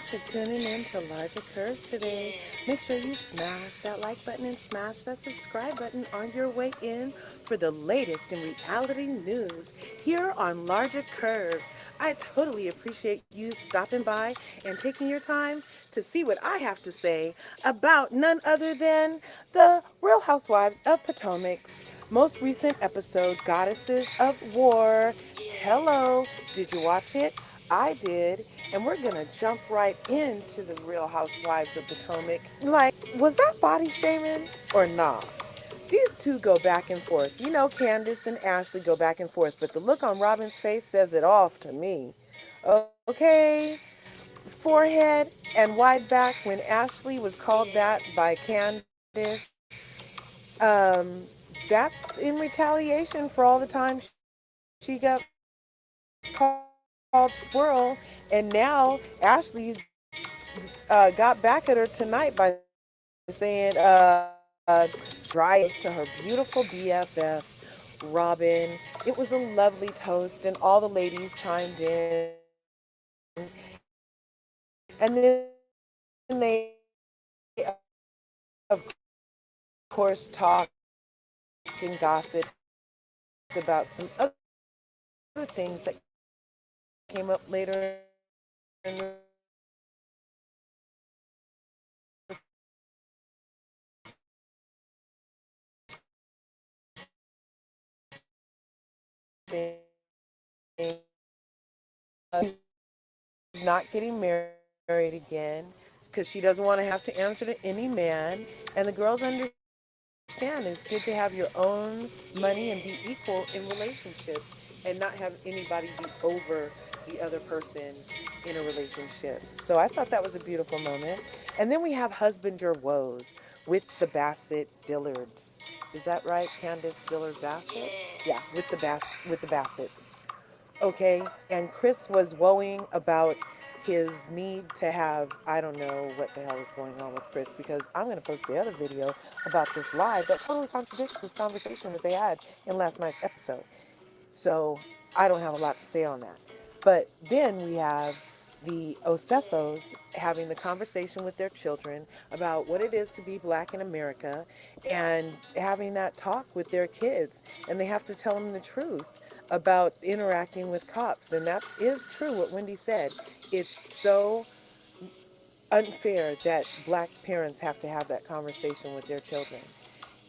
Thanks for tuning in to Larger Curves today. Make sure you smash that like button and smash that subscribe button on your way in for the latest in reality news here on Larger Curves. I totally appreciate you stopping by and taking your time to see what I have to say about none other than the Real Housewives of Potomac's most recent episode, Goddesses of War. Hello, did you watch it? I did, and we're gonna jump right into the Real Housewives of Potomac. Like, was that body shaming or not? These two go back and forth. You know, Candace and Ashley go back and forth, but the look on Robin's face says it all to me. Okay, forehead and wide back when Ashley was called that by Candace. Um, that's in retaliation for all the time she got called squirrel, and now Ashley got back at her tonight by saying dry to her beautiful BFF, Robin. It was a lovely toast, and all the ladies chimed in. And then they, of course, talked and gossiped about some other things that came up later in the thing. She's not getting married again because she doesn't want to have to answer to any man. And the girls understand it's good to have your own money and be equal in relationships and not have anybody be over the other person in a relationship. So I thought that was a beautiful moment. And then we have husbander woes with the Bassett Dillards. Is that right? Candace Dillard Bassett? Yeah, with the Bassetts. Okay, and Chris was woeing about his need to have, I don't know what the hell is going on with Chris, because I'm going to post the other video about this live that totally contradicts this conversation that they had in last night's episode. So I don't have a lot to say on that. But then we have the Osefos having the conversation with their children about what it is to be black in America and having that talk with their kids. And they have to tell them the truth about interacting with cops. And that is true what Wendy said. It's so unfair that black parents have to have that conversation with their children.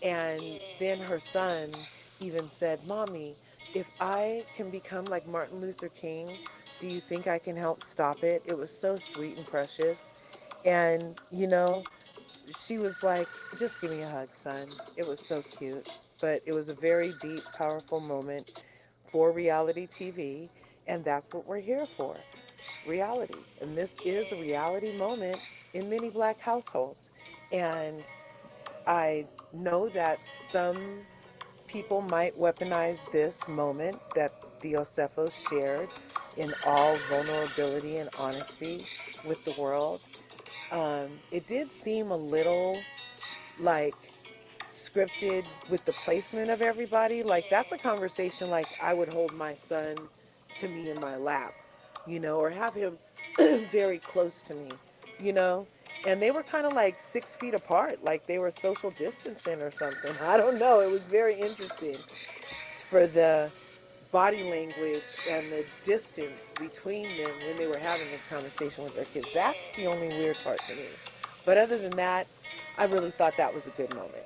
And then her son even said, Mommy, if I can become like Martin Luther King, do you think I can help stop it? It was so sweet and precious. And, you know, she was like, just give me a hug, son. It was so cute. But it was a very deep, powerful moment for reality TV. And that's what we're here for, reality. And this is a reality moment in many black households. And I know that some people might weaponize this moment that the Osefos shared in all vulnerability and honesty with the world. It did seem a little like scripted with the placement of everybody. Like, that's a conversation like I would hold my son to me in my lap, you know, or have him very close to me, you know. And they were kind of like 6 feet apart, like they were social distancing or something. I don't know. It was very interesting for the body language and the distance between them when they were having this conversation with their kids. That's the only weird part to me. But other than that, I really thought that was a good moment.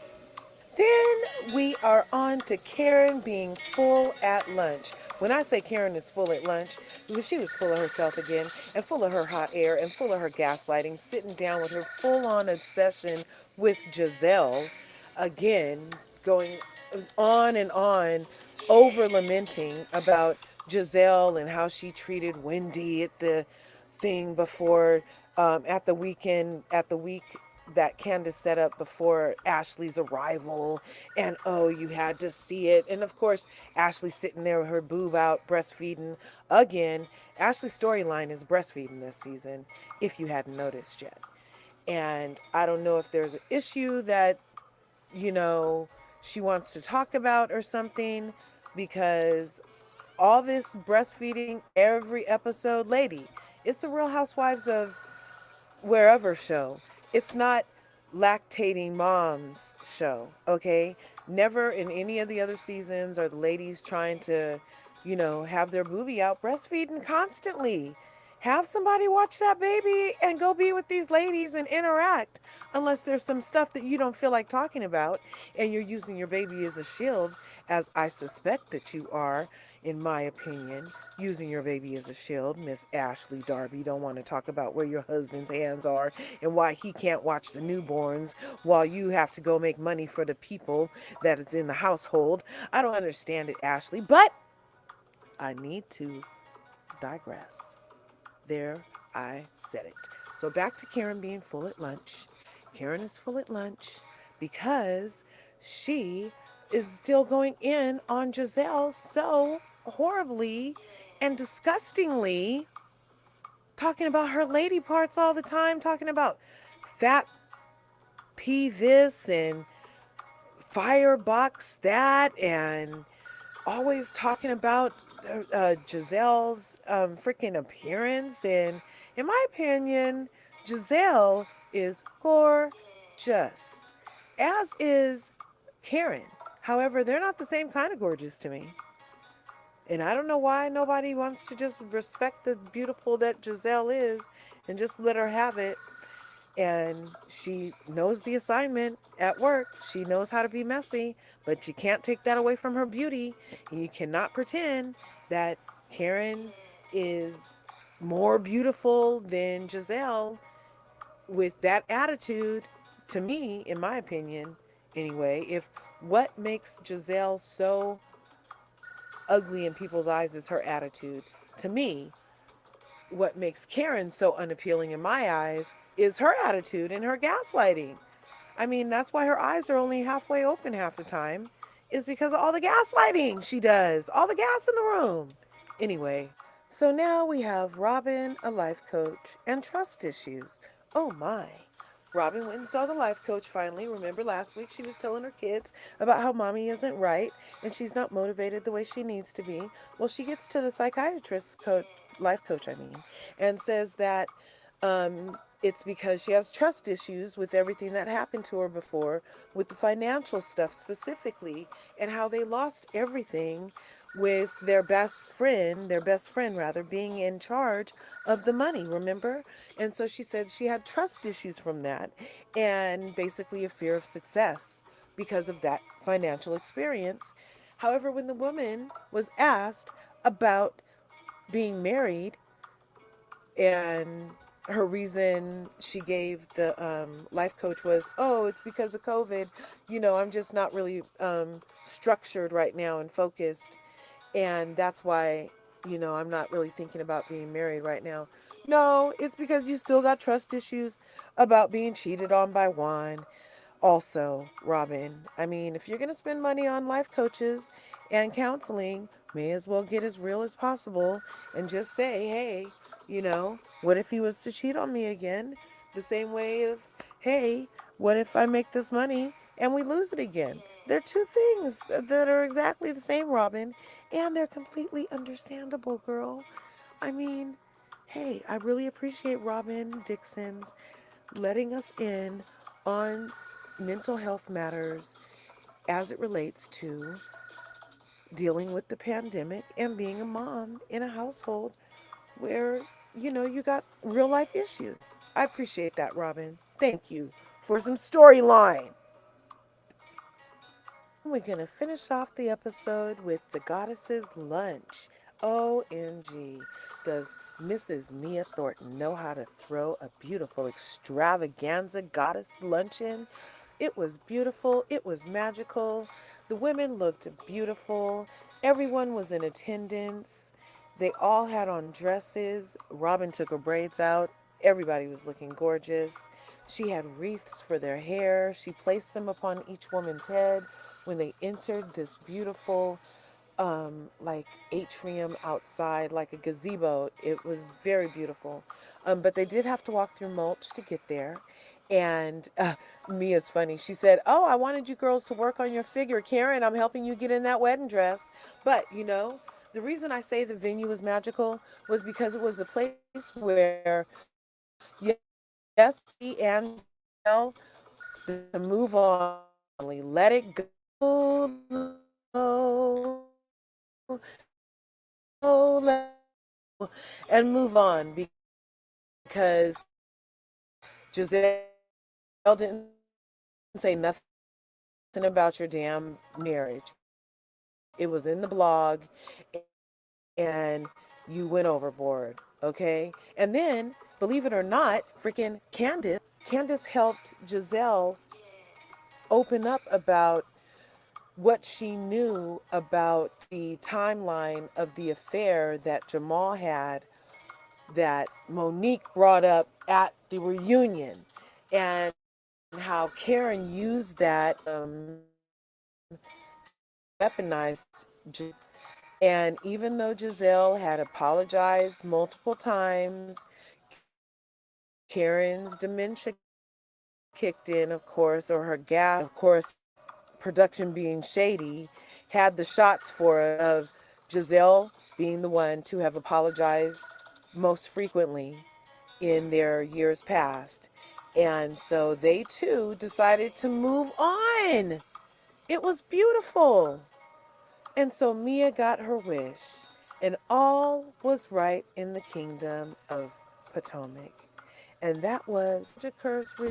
Then we are on to Karen being full at lunch. When I say Karen is full at lunch, because she was full of herself again and full of her hot air and full of her gaslighting, sitting down with her full on obsession with Giselle again, going on and on, over lamenting about Giselle and how she treated Wendy at the thing before, at the weekend, at the week that Candace set up before Ashley's arrival. And oh, you had to see it. And of course, Ashley sitting there with her boob out, breastfeeding again. Ashley's storyline is breastfeeding this season, if you hadn't noticed yet. And I don't know if there's an issue that, you know, she wants to talk about or something, because all this breastfeeding every episode, lady, it's the Real Housewives of wherever show. It's not lactating moms show, okay? Never in any of the other seasons are the ladies trying to, have their booby out breastfeeding constantly. Have somebody watch that baby and go be with these ladies and interact. Unless there's some stuff that you don't feel like talking about and you're using your baby as a shield, as I suspect that you are, in my opinion, using your baby as a shield. Miss Ashley Darby don't want to talk about where your husband's hands are and why he can't watch the newborns while you have to go make money for the people that is in the household. I don't understand it, Ashley, but I need to digress. There, I said it. So back to Karen being full at lunch. Karen is full at lunch because she is still going in on Giselle so horribly and disgustingly, talking about her lady parts all the time, talking about fat pea this and firebox that, and always talking about Giselle's freaking appearance. And in my opinion, Giselle is gorgeous, as is Karen. However, they're not the same kind of gorgeous to me. And I don't know why nobody wants to just respect the beautiful that Giselle is and just let her have it. And she knows the assignment at work. She knows how to be messy, but you can't take that away from her beauty. And you cannot pretend that Karen is more beautiful than Giselle with that attitude. To me, in my opinion, anyway, if what makes Giselle so ugly in people's eyes is her attitude, to me, what makes Karen so unappealing in my eyes is her attitude and her gaslighting. I mean, that's why her eyes are only halfway open half the time, is because of all the gaslighting she does, all the gas in the room. Anyway, so now we have Robin, a life coach, and trust issues. Oh my. Robin went and saw the life coach finally. Remember last week she was telling her kids about how mommy isn't right and she's not motivated the way she needs to be. Well, she gets to the psychiatrist coach, life coach, I mean, and says that it's because she has trust issues with everything that happened to her before, with the financial stuff specifically, and how they lost everything with their best friend rather, being in charge of the money, remember? And so she said she had trust issues from that and basically a fear of success because of that financial experience. However, when the woman was asked about being married, and her reason she gave the life coach was, oh, it's because of COVID. I'm just not really structured right now and focused. And that's why, I'm not really thinking about being married right now. No, it's because you still got trust issues about being cheated on by Juan. Also, Robin, I mean, if you're going to spend money on life coaches and counseling, may as well get as real as possible and just say, hey, what if he was to cheat on me again? The same way of, hey, what if I make this money and we lose it again? They're two things that are exactly the same, Robin, and they're completely understandable, girl. I mean, hey, I really appreciate Robin Dixon's letting us in on mental health matters as it relates to dealing with the pandemic and being a mom in a household where, you got real life issues. I appreciate that, Robin. Thank you for some storyline. We're going to finish off the episode with the Goddesses lunch. OMG. Does Mrs. Mia Thornton know how to throw a beautiful extravaganza goddess luncheon? It was beautiful. It was magical. The women looked beautiful. Everyone was in attendance. They all had on dresses. Robin took her braids out. Everybody was looking gorgeous. She had wreaths for their hair. She placed them upon each woman's head when they entered this beautiful like atrium outside, like a gazebo. It was very beautiful. But they did have to walk through mulch to get there. And Mia's funny. She said, oh, I wanted you girls to work on your figure. Karen, I'm helping you get in that wedding dress. But, the reason I say the venue was magical was because it was the place where, yes, and to move on. Let it go, and move on because Giselle didn't say nothing about your damn marriage. It was in the blog and you went overboard, okay? And then, believe it or not, freaking Candace helped Giselle open up about what she knew about the timeline of the affair that Jamal had that Monique brought up at the reunion and how Karen used that weaponized. And even though Giselle had apologized multiple times, Karen's dementia kicked in, of course, or her gas, of course, production being shady, had the shots for it of Giselle being the one to have apologized most frequently in their years past. And so they too decided to move on. It was beautiful. And so Mia got her wish, and all was right in the kingdom of Potomac. And that was occurs for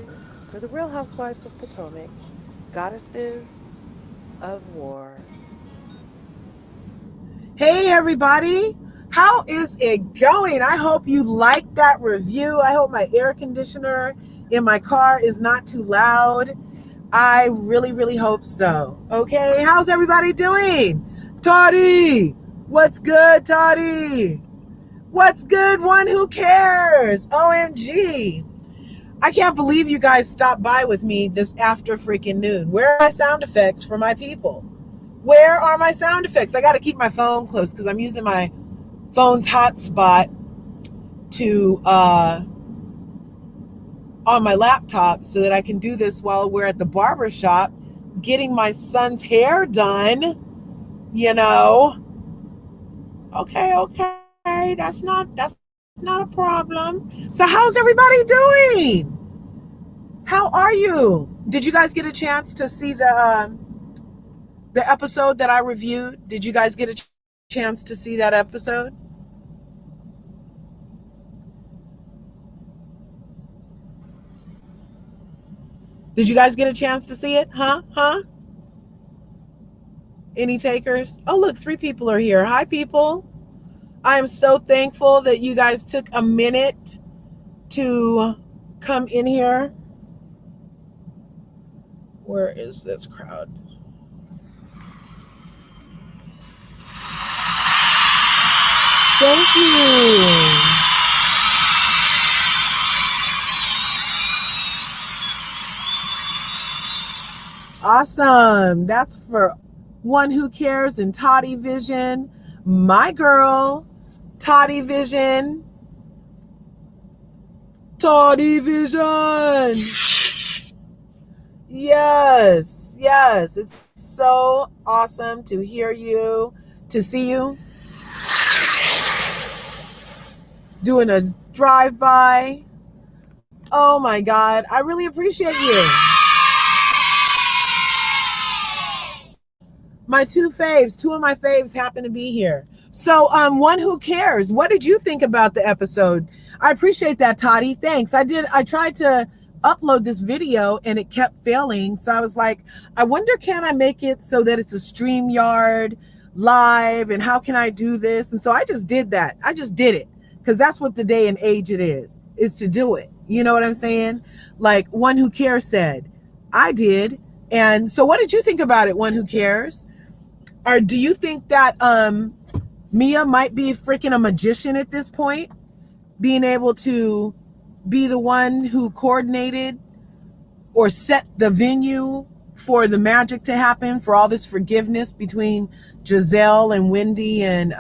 the Real Housewives of Potomac, Goddesses of War. Hey everybody, how is it going? I hope you liked that review. I hope my air conditioner in my car is not too loud. I really, really hope so. Okay, how's everybody doing? Toddy, what's good, Toddy? What's good, one who cares? OMG. I can't believe you guys stopped by with me this after freaking noon. Where are my sound effects for my people? Where are my sound effects? I got to keep my phone close because I'm using my phone's hotspot to on my laptop so that I can do this while we're at the barber shop getting my son's hair done. You know. Okay. That's not a problem. So how's everybody doing? How are you? Did you guys get a chance to see the episode that I reviewed? Did you guys get a chance to see that episode? Did you guys get a chance to see it? Huh? Any takers? Oh, look, 3 people are here. Hi, people. I am so thankful that you guys took a minute to come in here. Where is this crowd? Thank you. Awesome. That's for One Who Cares and Toddy Vision. My girl, Toddy Vision. Toddy Vision. Yes. It's so awesome to hear you, to see you. Doing a drive-by. Oh my God. I really appreciate you. My 2 of my faves happen to be here. So, One Who Cares, what did you think about the episode? I appreciate that, Toddy. Thanks. I tried to upload this video and it kept failing. So I was like, I wonder, can I make it so that it's a StreamYard live, and how can I do this? And so I just did that. I just did it because that's what the day and age it is to do it. You know what I'm saying? Like One Who Cares said, I did. And so what did you think about it, One Who Cares? Or do you think that Mia might be freaking a magician at this point, being able to be the one who coordinated or set the venue for the magic to happen, for all this forgiveness between Giselle and Wendy and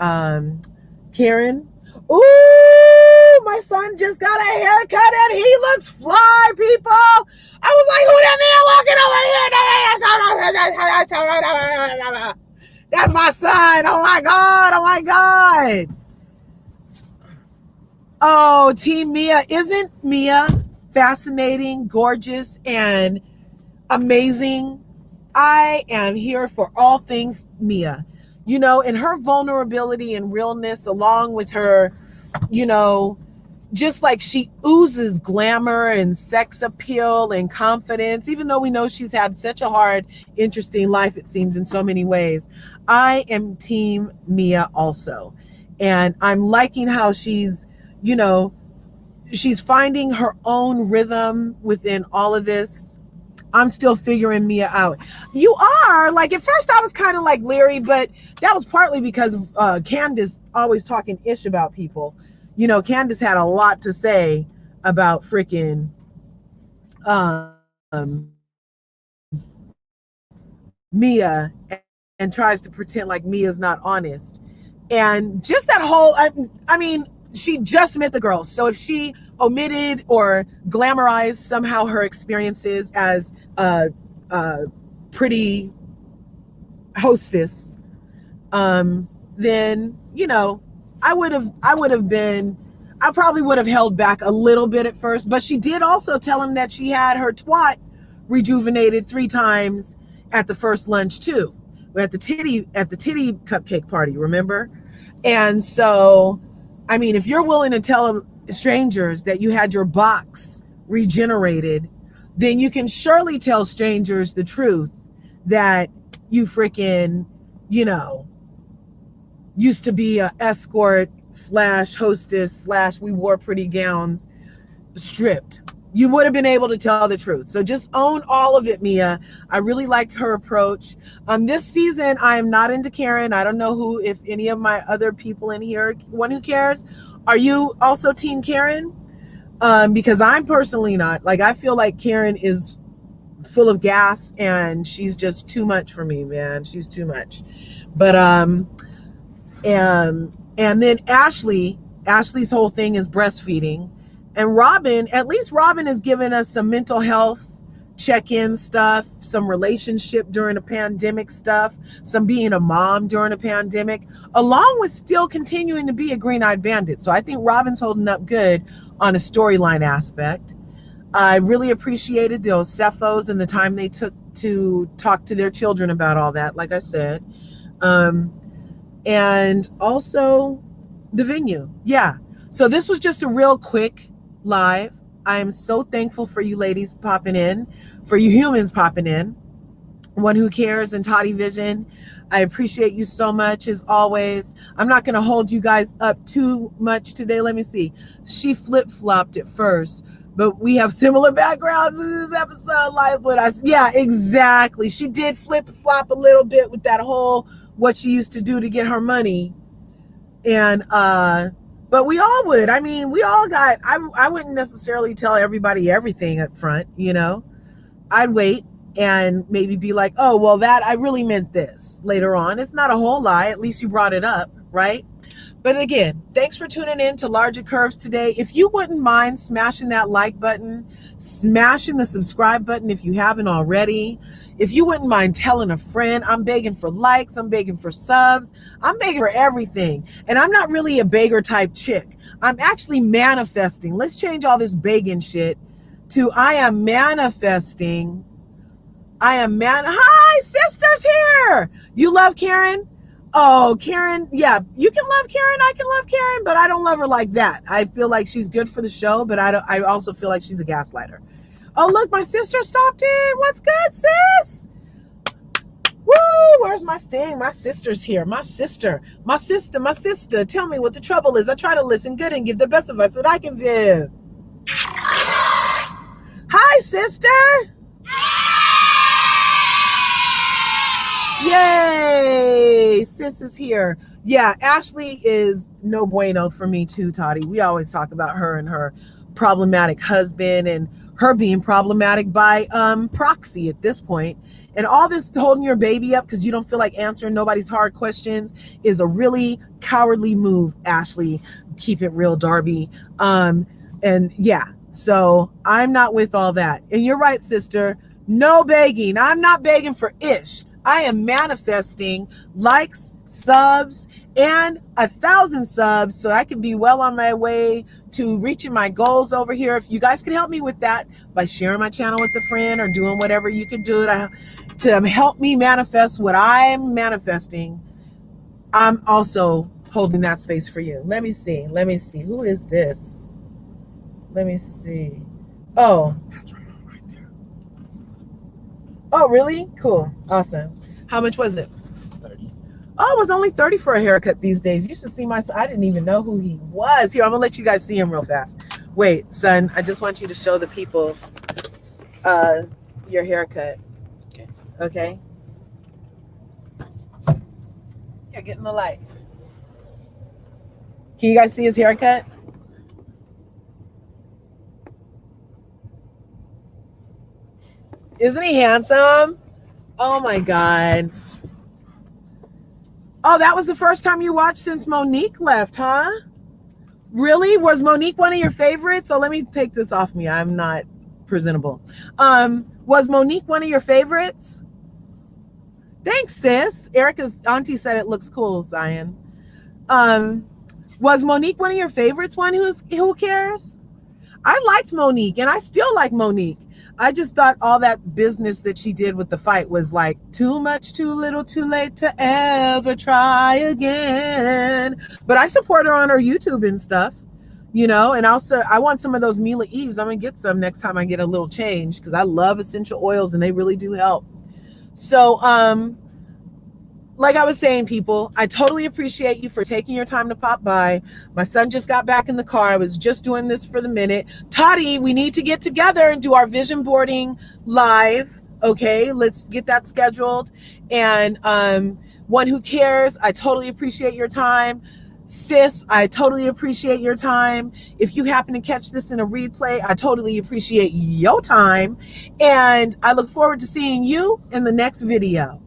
Karen? Ooh, my son just got a haircut and he looks fly, people. I was like, who that man walking over here? That's my son. Oh my God. Oh, Team Mia. Isn't Mia fascinating, gorgeous, and amazing. I am here for all things Mia. And her vulnerability and realness, along with her, you know, just like she oozes glamour and sex appeal and confidence, even though we know she's had such a hard, interesting life, it seems, in so many ways. I am team Mia also. And I'm liking how you know, she's finding her own rhythm within all of this. I'm still figuring Mia out. You are, like, at first I was kind of like leery, but that was partly because Candace always talking ish about people. Candace had a lot to say about freaking Mia, and tries to pretend like Mia's not honest. And just that whole, I mean, she just met the girls. So if she omitted or glamorized somehow her experiences as a pretty hostess, then, I probably would have held back a little bit at first, but she did also tell him that she had her twat rejuvenated 3 times at the first lunch too. At the titty cupcake party, remember? And so, I mean, if you're willing to tell strangers that you had your box regenerated, then you can surely tell strangers the truth that you freaking, used to be a escort / hostess / we wore pretty gowns, stripped. You would have been able to tell the truth. So just own all of it, Mia. I really like her approach. This season, I am not into Karen. I don't know if any of my other people in here, one who cares. Are you also team Karen? Because I'm personally not. Like, I feel like Karen is full of gas and she's just too much for me, man. She's too much. But, and then Ashley's whole thing is breastfeeding. And Robin, at least Robin has given us some mental health check-in stuff, some relationship during a pandemic stuff, some being a mom during a pandemic, along with still continuing to be a green-eyed bandit. So I think Robin's holding up good on a storyline aspect. I really appreciated those Cephos and the time they took to talk to their children about all that, like I said. And also the venue. Yeah. So this was just a real quick live. I am so thankful for you ladies popping in, for you humans popping in. One Who Cares and Toddy Vision, I appreciate you so much as always. I'm not going to hold you guys up too much today. Let me see. She flip-flopped at first, but we have similar backgrounds in this episode. Like what yeah, exactly. She did flip-flop a little bit with that whole what she used to do to get her money. And but we all would. I mean, we all got, I wouldn't necessarily tell everybody everything up front, I'd wait and maybe be like, oh, well, that I really meant this later on. It's not a whole lie. At least you brought it up, right? But again, thanks for tuning in to Larger Curves today. If you wouldn't mind smashing that like button, smashing the subscribe button if you haven't already. If you wouldn't mind telling a friend, I'm begging for likes, I'm begging for subs, I'm begging for everything. And I'm not really a beggar type chick. I'm actually manifesting. Let's change all this begging shit to I am manifesting. Hi, sister's here. You love Karen? Oh, Karen. Yeah, you can love Karen. I can love Karen, but I don't love her like that. I feel like she's good for the show, but I also feel like she's a gaslighter. Oh, look, my sister stopped in. What's good, sis? Woo, where's my thing? My sister's here. My sister. Tell me what the trouble is. I try to listen good and give the best advice that I can give. Hi, sister. Yay, sis is here. Yeah, Ashley is no bueno for me too, Toddy. We always talk about her and her problematic husband and her being problematic by proxy at this point. And all this holding your baby up because you don't feel like answering nobody's hard questions is a really cowardly move, Ashley. Keep it real, Darby. And yeah, so I'm not with all that. And you're right, sister. No begging. I'm not begging for ish. I am manifesting likes, subs, and 1,000 subs so I can be well on my way to reaching my goals over here. If you guys can help me with that by sharing my channel with a friend or doing whatever you can do to help me manifest what I'm manifesting, I'm also holding that space for you. Let me see. Who is this? Let me see. Oh. That's right there. Oh, really? Cool. Awesome. How much was it? 30. Oh, it was only 30 for a haircut these days. You should see my son. I didn't even know who he was. Here, I'm going to let you guys see him real fast. Wait, son, I just want you to show the people your haircut. Okay. Okay? Here, get in the light. Can you guys see his haircut? Isn't he handsome? Oh my God. Oh, that was the first time you watched since Monique left, huh? Really? Was Monique one of your favorites? So let me take this off me. I'm not presentable. Was Monique one of your favorites? Thanks, sis. Erica's auntie said it looks cool, Zion. Was Monique one of your favorites? Who cares? I liked Monique, and I still like Monique. I just thought all that business that she did with the fight was like too much, too little, too late to ever try again. But I support her on her YouTube and stuff, and also I want some of those Mila Eves. I'm going to get some next time I get a little change because I love essential oils and they really do help. So, like I was saying, people, I totally appreciate you for taking your time to pop by. My son just got back in the car. I was just doing this for the minute. Toddy, we need to get together and do our vision boarding live. Okay, let's get that scheduled. And one who cares, I totally appreciate your time. Sis, I totally appreciate your time. If you happen to catch this in a replay, I totally appreciate your time. And I look forward to seeing you in the next video.